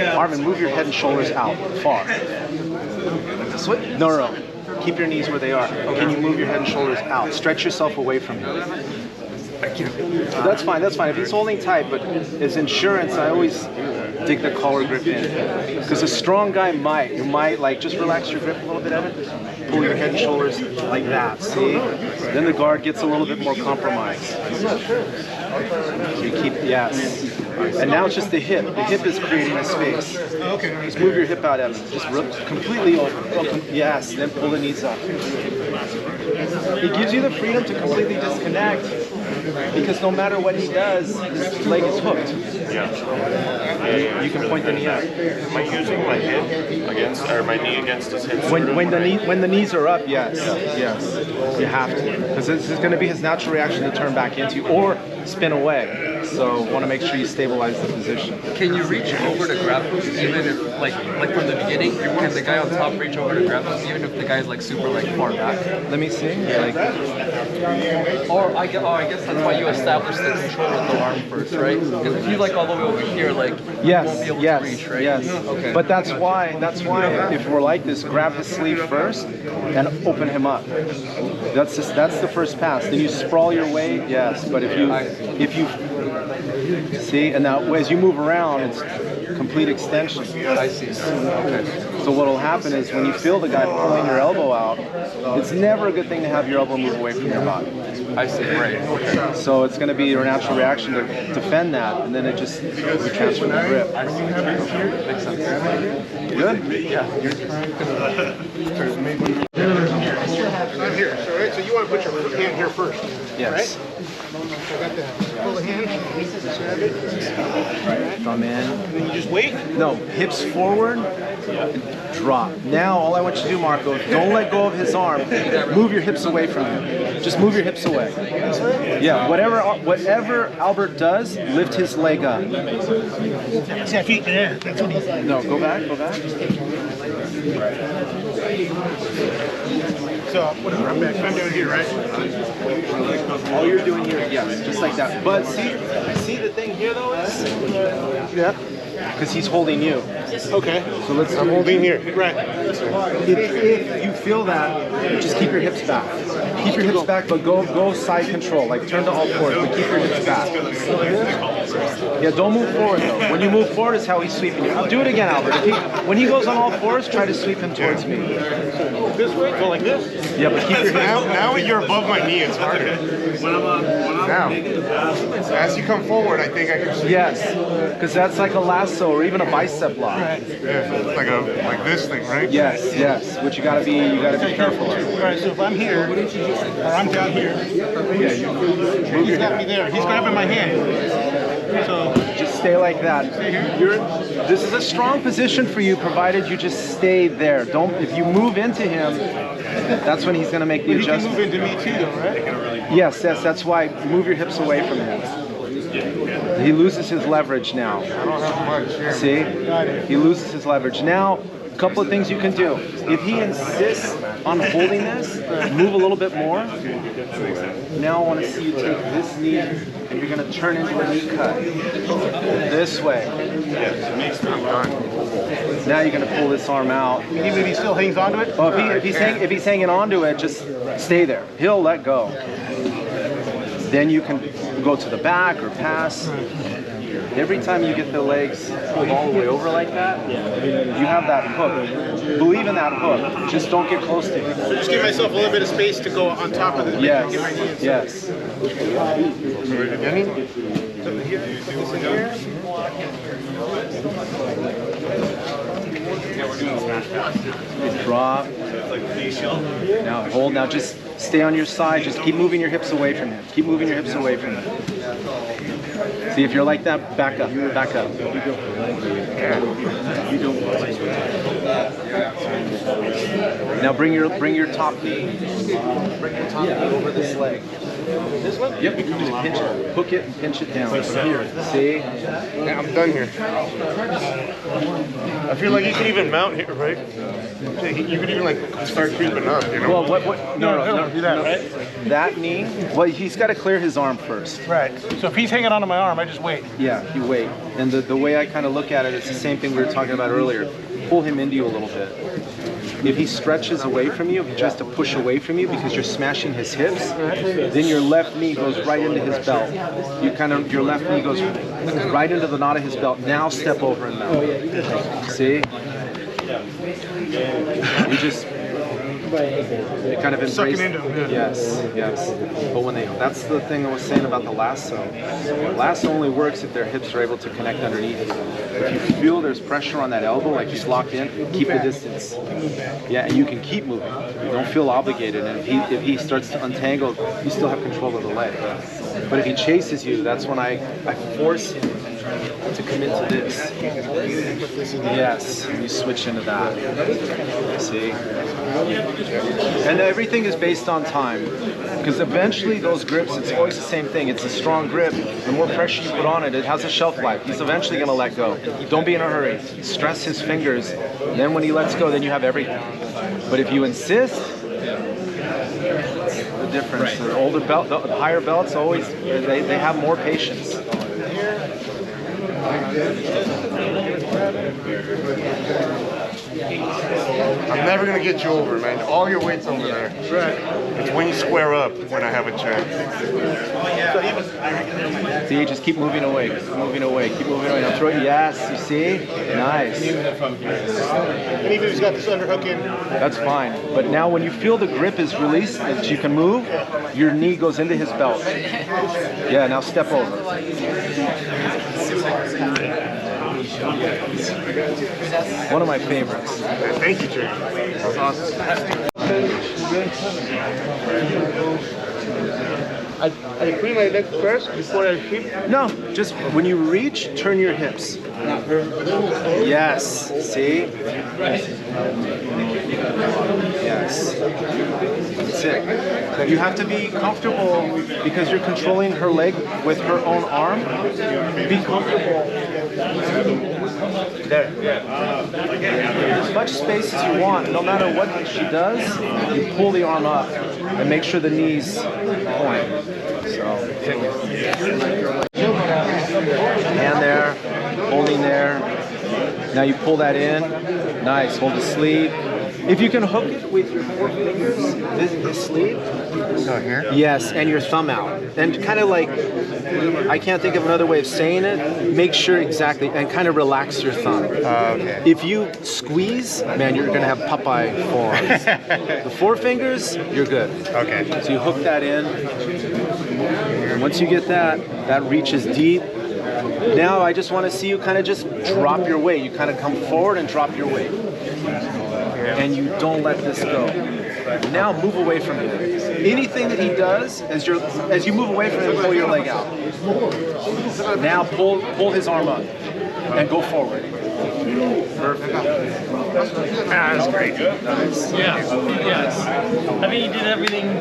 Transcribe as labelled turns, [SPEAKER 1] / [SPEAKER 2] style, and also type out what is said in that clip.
[SPEAKER 1] Arvin, move your head and shoulders out, far. This way? No, no, no. Keep your knees where they are. Can you move your head and shoulders out? Stretch yourself away from him. That's fine, that's fine. If he's holding tight, but as insurance, I always dig the collar grip in. Because a strong guy you might like, just relax your grip a little bit, Evan. Pull your head and shoulders like that, see? Then the guard gets a little bit more compromised. So you keep, yes. And now it's just the hip. The hip is creating a space. Just move your hip out, Evan. Just completely open. Yes, then pull the knees up. It gives you the freedom to completely disconnect, because no matter what he does, his leg is hooked. Yeah. You can point the knee up.
[SPEAKER 2] Am I using my head against, or my knee against his hip?
[SPEAKER 1] When the knees are up, yes, yes, you have to, because this is going to be his natural reaction to turn back into you or spin away. So want to make sure you stabilize the position.
[SPEAKER 3] Can you reach over to grab him, even if like from the beginning? Can the guy on top reach over to grab him, even if the guy's like super like far back?
[SPEAKER 1] Let me see. Like,
[SPEAKER 3] or I guess that's why you establish the control with the arm first, right? Because if he's like all the way over here, like
[SPEAKER 1] yes,
[SPEAKER 3] you won't be able
[SPEAKER 1] yes,
[SPEAKER 3] to reach, right?
[SPEAKER 1] Yes.
[SPEAKER 3] Okay.
[SPEAKER 1] But that's why if we're like this, grab his sleeve first and open him up. That's the first pass. Then you sprawl your weight, yes. But if you see, and now as you move around, it's complete extension.
[SPEAKER 3] I see. Okay.
[SPEAKER 1] So what will happen is when you feel the guy pulling your elbow out, it's never a good thing to have your elbow move away from your body.
[SPEAKER 3] I see. Right. Okay.
[SPEAKER 1] So it's going to be your natural reaction to defend that, and then it just transfer the grip.
[SPEAKER 3] I see. Makes sense.
[SPEAKER 1] Good?
[SPEAKER 3] Yeah.
[SPEAKER 4] I'm here. So you want to put your hand here first?
[SPEAKER 1] Yes.
[SPEAKER 4] Right? So I got that. Pull the hand. Grab it.
[SPEAKER 1] Thumb in.
[SPEAKER 4] And then you just wait?
[SPEAKER 1] No, hips forward, drop. Now all I want you to do, Marco, don't let go of his arm. Move your hips away from him. Just move your hips away. Yeah, whatever Albert does, lift his leg up.
[SPEAKER 4] See, I feet there. That's what he's like.
[SPEAKER 1] No, go back, go back.
[SPEAKER 4] So, whatever, I'm back. I'm doing here, right?
[SPEAKER 1] All you're doing here, yes, just like that. But see the thing here though is,
[SPEAKER 4] Yeah.
[SPEAKER 1] because he's holding you.
[SPEAKER 4] Okay.
[SPEAKER 1] So let's.
[SPEAKER 4] I'm holding here. Right.
[SPEAKER 1] If you feel that, just keep your hips back. Keep your hips back, but go side control. Like turn to all fours, but keep your hips back. Yeah, don't move forward though. When you move forward is how he's sweeping you. Do it again, Albert. When he goes on all fours, try to sweep him towards me.
[SPEAKER 4] This way? Go like this?
[SPEAKER 1] Yeah, but keep your hips.
[SPEAKER 2] Now you're above my knee, it's harder. Now, as you come forward, I think I can.
[SPEAKER 1] Yes, because that's like a lasso or even a bicep lock.
[SPEAKER 2] Yeah, like this thing, right?
[SPEAKER 1] Yes, yes. Which you gotta be careful of.
[SPEAKER 4] All right, so if I'm here, or I'm down here, he's got me there. He's grabbing my hand. So
[SPEAKER 1] just stay like that. This is a strong position for you, provided you just stay there. If you move into him, that's when he's going to make the adjustment.
[SPEAKER 4] He can move into me too, though, right?
[SPEAKER 1] Yes, that's why move your hips away from him. He loses his leverage now.
[SPEAKER 2] I don't have much here.
[SPEAKER 1] See? He loses his leverage. Now, a couple of things you can do. If he insists on holding this, move a little bit more. Now I want to see you take this knee and you're going to turn into a knee cut. This way. Now you're going to pull this arm out.
[SPEAKER 4] Even if he still hangs onto it?
[SPEAKER 1] Oh, if he's hanging onto it, just stay there. He'll let go. Then you can go to the back or pass. Every time you get the legs pulled all the way over like that, you have that hook. Believe in that hook. Just don't get close to it.
[SPEAKER 4] So just give myself a little bit of space to go on top of the
[SPEAKER 1] Yes,
[SPEAKER 4] get my knee inside.
[SPEAKER 1] yes. Drop. Now hold. Now just stay on your side. Just keep moving your hips away from him. Keep moving your hips away from him. See, if you're like that, back up, back up. Now bring your top knee over this leg.
[SPEAKER 4] This one?
[SPEAKER 1] Yep, you can just pinch it, hook it and pinch it down. See?
[SPEAKER 2] Yeah, I'm done here. I feel like you can even mount here, right? You could even like start creeping up, you know?
[SPEAKER 1] Well, what? No,
[SPEAKER 4] do that, right?
[SPEAKER 1] That knee. Well, he's got to clear his arm first.
[SPEAKER 4] Right. So if he's hanging onto my arm, I just wait.
[SPEAKER 1] Yeah, you wait. And the way I kind of look at it, it's the same thing we were talking about earlier. Pull him into you a little bit. If he stretches away from you, if he tries to push away from you because you're smashing his hips, then your left knee goes right into his belt. Your left knee goes right into the knot of his belt. Now step over and mount. See? You just kind of embrace.
[SPEAKER 4] Sucking into him, yeah.
[SPEAKER 1] Yes. But that's the thing I was saying about the lasso. Lasso only works if their hips are able to connect underneath. If you feel there's pressure on that elbow, like he's locked in, keep the distance. Yeah, and you can keep moving. You don't feel obligated. And if he starts to untangle, you still have control of the leg. But if he chases you, that's when I force him to commit to this. Yes, you switch into that. See? And everything is based on time. Because eventually those grips, it's always the same thing. It's a strong grip. The more pressure you put on it, it has a shelf life. He's eventually going to let go. Don't be in a hurry. Stress his fingers. Then when he lets go, then you have everything. But if you insist, the difference. The older belt, the higher belts always, they have more patience.
[SPEAKER 2] I'm never gonna get you over, man. All your weight's over there.
[SPEAKER 4] Right.
[SPEAKER 2] It's when you square up when I have a chance.
[SPEAKER 1] See, just keep moving away. Keep moving away. Keep moving away. Now throw it. Yes, you see? Nice.
[SPEAKER 4] And even if he's got this underhook in.
[SPEAKER 1] That's fine. But now when you feel the grip is released, that you can move, your knee goes into his belt. Yeah, now step over. One of my favorites.
[SPEAKER 2] Thank you, Jay. That's awesome.
[SPEAKER 4] I bring my leg first before I hip.
[SPEAKER 1] No, just when you reach, turn your hips. Yes, see? Yes. That's it. You have to be comfortable because you're controlling her leg with her own arm. Be comfortable. There. As much space as you want. No matter what she does, you pull the arm up and make sure the knees point. So, hand there, holding there. Now you pull that in. Nice. Hold the sleeve. If you can hook it with your 4 fingers, this sleeve.
[SPEAKER 2] So here?
[SPEAKER 1] Yes, and your thumb out. And kind of like, I can't think of another way of saying it. Make sure exactly, and kind of relax your thumb.
[SPEAKER 2] Okay.
[SPEAKER 1] If you squeeze, man, you're going to have Popeye forearms. The 4 fingers, you're good.
[SPEAKER 2] Okay.
[SPEAKER 1] So you hook that in. And once you get that, that reaches deep. Now I just want to see you kind of just drop your weight. You kind of come forward and drop your weight. And you don't let this go. Now move away from him. Anything that he does, as you move away from him, pull your leg out. Now pull his arm up and go forward. Perfect.
[SPEAKER 2] That's great.
[SPEAKER 1] Nice.
[SPEAKER 5] Yeah, yes. I mean, he did everything.